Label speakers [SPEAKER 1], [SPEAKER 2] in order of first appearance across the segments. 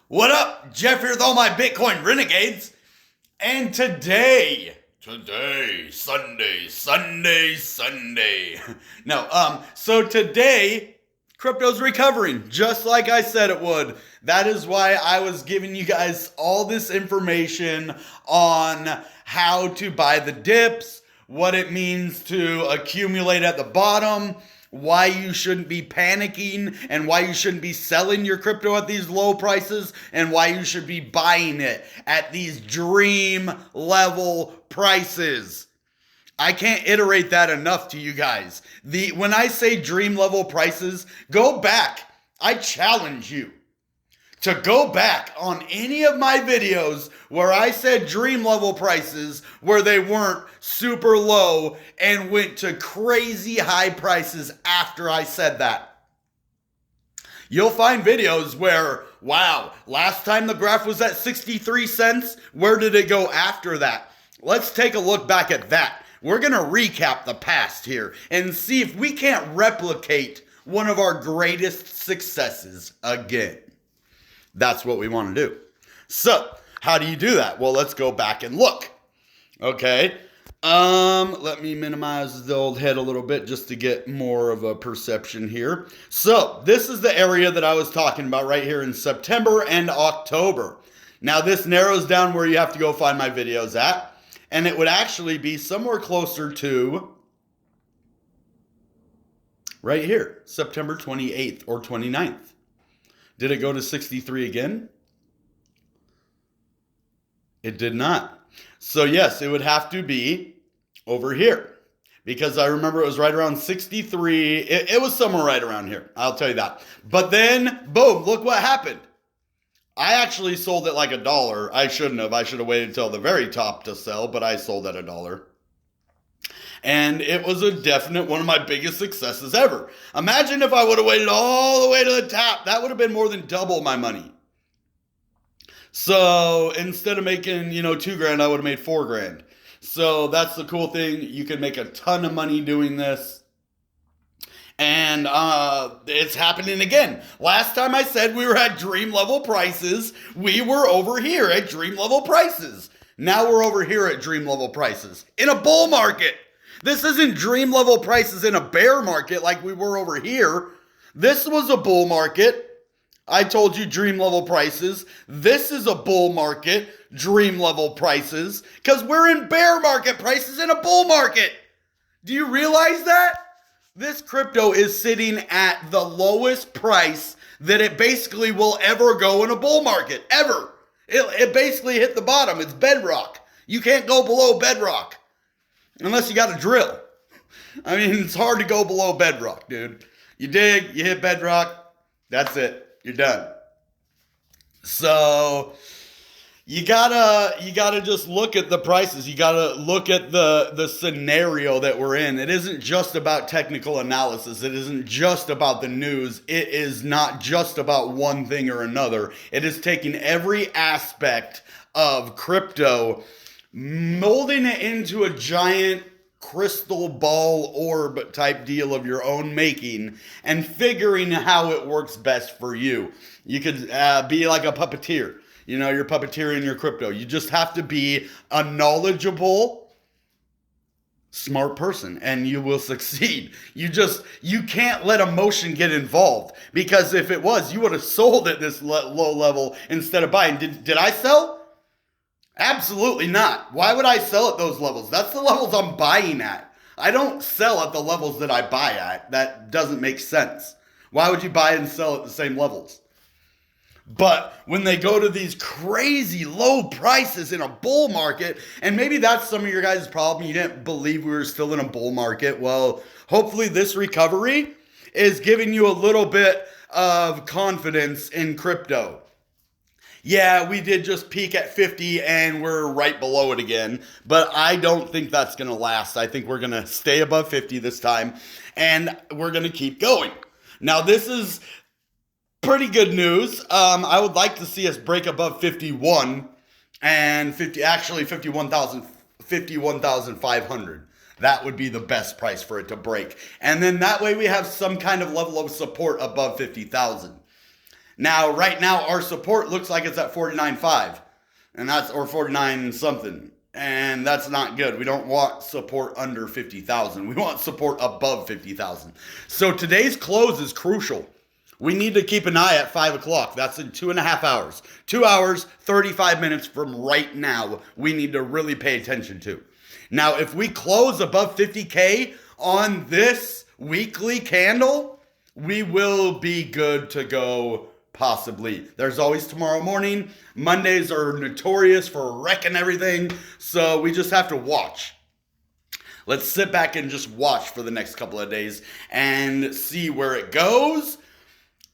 [SPEAKER 1] What up? Jeff here with all my Bitcoin renegades. And today, Sunday. So today, crypto's recovering, just like I said it would. That is why I was giving you guys all this information on how to buy the dips, what it means to accumulate at the bottom, why you shouldn't be panicking, and why you shouldn't be selling your crypto at these low prices, and why you should be buying it at these dream level prices. I can't iterate that enough to you guys. When I say dream level prices, go back. I challenge you to go back on any of my videos where I said dream level prices where they weren't super low and went to crazy high prices after I said that. You'll find videos where, wow, last time the graph was at 63 cents, where did it go after that? Let's take a look back at that. We're going to recap the past here and see if we can't replicate one of our greatest successes again. That's what we want to do. So, how do you do that? Well, let's go back and look. Okay. Let me minimize the old head a little bit just to get more of a perception here. So, this is the area that I was talking about right here in September and October. Now, this narrows down where you have to go find my videos at. And it would actually be somewhere closer to right here, September 28th or 29th. Did it go to 63 again? It did not. So yes, it would have to be over here. Because I remember it was right around 63. It was somewhere right around here. I'll tell you that. But then, boom, look what happened. I actually sold it like $1. I shouldn't have. I should have waited until the very top to sell, but I sold at $1. And it was a definite one of my biggest successes ever. Imagine if I would have waited all the way to the top. That would have been more than double my money. So instead of making, $2,000, I would have made $4,000. So that's the cool thing. You can make a ton of money doing this. And it's happening again. Last time I said we were at dream level prices, we were over here at dream level prices. Now we're over here at dream level prices in a bull market. This isn't dream level prices in a bear market like we were over here. This was a bull market. I told you dream level prices. This is a bull market, dream level prices, because we're in bear market prices in a bull market. Do you realize that? This crypto is sitting at the lowest price that it basically will ever go in a bull market, ever. It basically hit the bottom. It's bedrock. You can't go below bedrock unless you got a drill. I mean, it's hard to go below bedrock, dude. You dig, you hit bedrock, that's it. You're done. So you gotta just look at the prices. You gotta look at the scenario that we're in. It isn't just about technical analysis. It isn't just about the news. It is not just about one thing or another. It is taking every aspect of crypto, molding it into a giant crystal ball orb type deal of your own making and figuring how it works best for you. You could be like a puppeteer. You're puppeteering your crypto. You just have to be a knowledgeable, smart person and you will succeed. You can't let emotion get involved, because if it was, you would have sold at this low level instead of buying. Did I sell? Absolutely not. Why would I sell at those levels? That's the levels I'm buying at. I don't sell at the levels that I buy at. That doesn't make sense. Why would you buy and sell at the same levels? But when they go to these crazy low prices in a bull market, and maybe that's some of your guys' problem, you didn't believe we were still in a bull market. Well, hopefully this recovery is giving you a little bit of confidence in crypto. Yeah, we did just peak at 50 and we're right below it again, but I don't think that's going to last. I think we're going to stay above 50 this time and we're going to keep going. Now, this is pretty good news. I would like to see us break above 51 and 51,500. That would be the best price for it to break. And then that way we have some kind of level of support above 50,000. Now, right now, our support looks like it's at 49.5, and that's, or 49 something. And that's not good. We don't want support under 50,000. We want support above 50,000. So today's close is crucial. We need to keep an eye at 5 o'clock. That's in 2.5 hours. 2 hours, 35 minutes from right now, we need to really pay attention to. Now, if we close above 50K on this weekly candle, we will be good to go. Possibly. There's always tomorrow morning. Mondays are notorious for wrecking everything, so we just have to watch. Let's sit back and just watch for the next couple of days and see where it goes.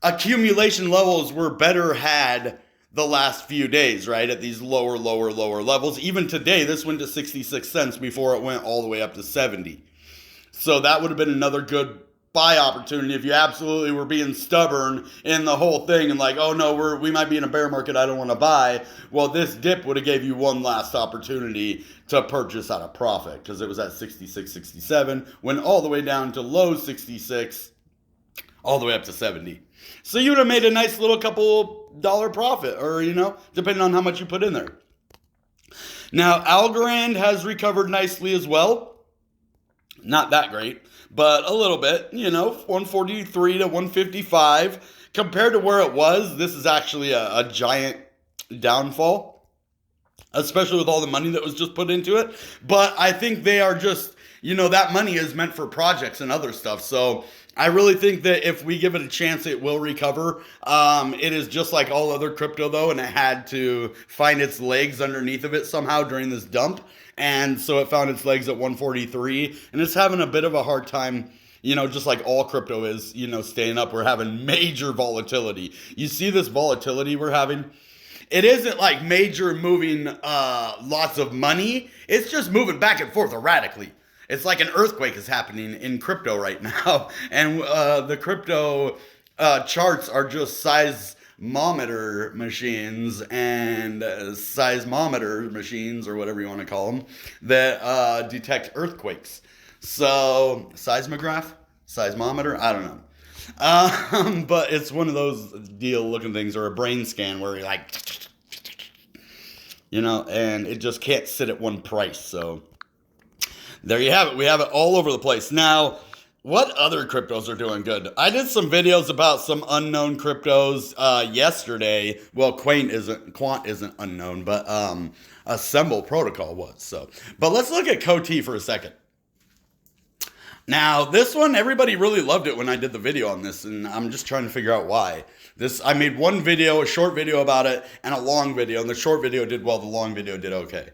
[SPEAKER 1] Accumulation levels were better had the last few days, right? At these lower levels. Even today, this went to 66 cents before it went all the way up to 70. So that would have been another good buy opportunity if you absolutely were being stubborn in the whole thing and like, oh no, we might be in a bear market, I don't want to buy. Well, this dip would have gave you one last opportunity to purchase at a profit because it was at 66, 67, went all the way down to low 66, all the way up to 70. So you would have made a nice little couple dollar profit, or, you know, depending on how much you put in there. Now, Algorand has recovered nicely as well. Not that great, but a little bit, you know, 143 to 155. Compared to where it was, this is actually a giant downfall, especially with all the money that was just put into it. But I think they are just, you know, that money is meant for projects and other stuff. So I really think that if we give it a chance, it will recover. It is just like all other crypto, though, and it had to find its legs underneath of it somehow during this dump. And so it found its legs at 143, and it's having a bit of a hard time, you know, just like all crypto is, you know, staying up. We're having major volatility. You see this volatility we're having? It isn't like major moving lots of money. It's just moving back and forth erratically. It's like an earthquake is happening in crypto right now. And the crypto charts are just seismometer machines and seismometer machines, or whatever you want to call them, that detect earthquakes. So, seismograph? Seismometer? I don't know. But it's one of those deal looking things, or a brain scan where you're like, you know, and it just can't sit at one price. So there you have it. We have it all over the place. Now, what other cryptos are doing good? I did some videos about some unknown cryptos yesterday. Well, Quant isn't unknown, but Assemble Protocol was. So, but let's look at COT for a second. Now, this one, everybody really loved it when I did the video on this, and I'm just trying to figure out why. I made one video, a short video about it, and a long video, and the short video did well, the long video did okay.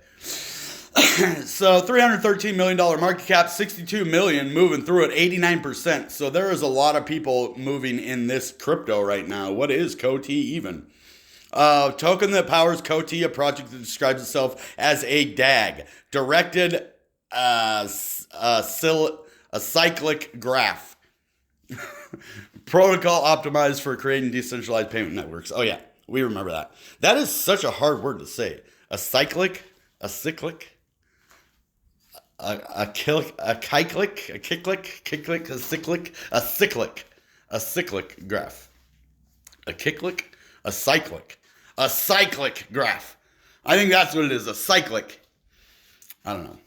[SPEAKER 1] So, $313 million market cap, 62 million, moving through it, 89%. So, there is a lot of people moving in this crypto right now. What is COT even? Token that powers COT, a project that describes itself as a DAG, directed a cyclic graph. Protocol optimized for creating decentralized payment networks. Oh yeah, we remember that. That is such a hard word to say. A cyclic, a cyclic, a cyclic graph. A cyclic graph. I think that's what it is, a cyclic. I don't know.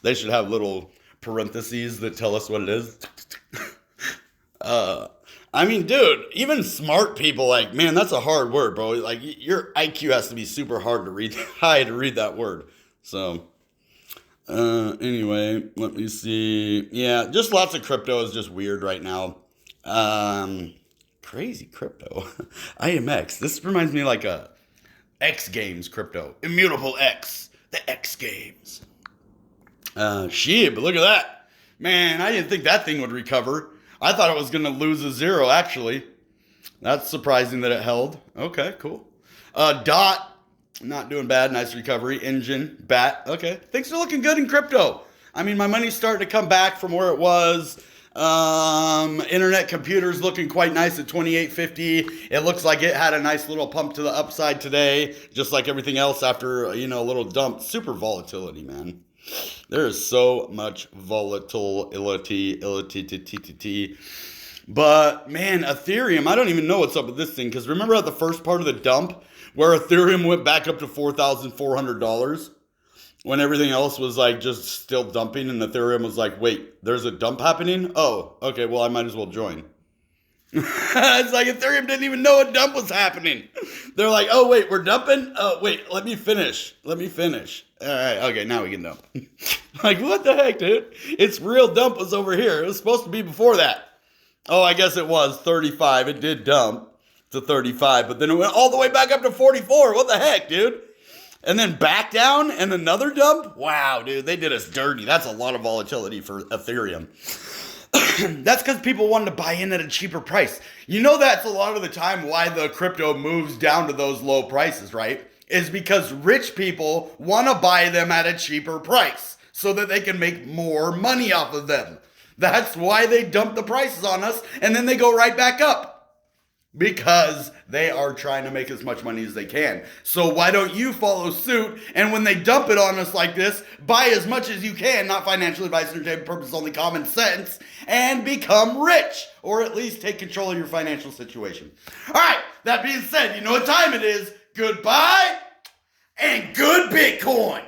[SPEAKER 1] They should have little parentheses that tell us what it is. I mean, dude, even smart people like, man, that's a hard word, bro. Like, your IQ has to be super hard to read, high to read that word. So, anyway, let me see. Yeah, just lots of crypto is just weird right now. Crazy crypto. IMX. This reminds me like a X Games crypto. Immutable X. The X Games. Shib, look at that. Man, I didn't think that thing would recover. I thought it was going to lose a zero, actually. That's surprising that it held. Okay, cool. Dot, not doing bad. Nice recovery. Engine, BAT. Okay, things are looking good in crypto. I mean, my money's starting to come back from where it was. Internet Computer's looking quite nice at 28.50. It looks like it had a nice little pump to the upside today, just like everything else after, you know, a little dump. Super volatility, man. There is so much volatility. But man, Ethereum, I don't even know what's up with this thing. Because remember at the first part of the dump where Ethereum went back up to $4,400 when everything else was like just still dumping, and Ethereum was like, wait, there's a dump happening? Oh, okay, well, I might as well join. It's like Ethereum didn't even know a dump was happening. They're like, oh, wait, we're dumping? Oh, wait, let me finish. All right, okay, now we can dump. Like, what the heck, dude? Its real dump was over here. It was supposed to be before that. Oh, I guess it was 35. It did dump to 35, but then it went all the way back up to 44. What the heck, dude? And then back down and another dump? Wow, dude, they did us dirty. That's a lot of volatility for Ethereum. That's because people wanted to buy in at a cheaper price. You know that's a lot of the time why the crypto moves down to those low prices, right? Is because rich people want to buy them at a cheaper price so that they can make more money off of them. That's why they dump the prices on us and then they go right back up. Because they are trying to make as much money as they can. So why don't you follow suit, and when they dump it on us like this, buy as much as you can, not financial advice, entertainment purpose, only common sense, and become rich, or at least take control of your financial situation. All right, that being said, you know what time it is. Goodbye and good Bitcoin.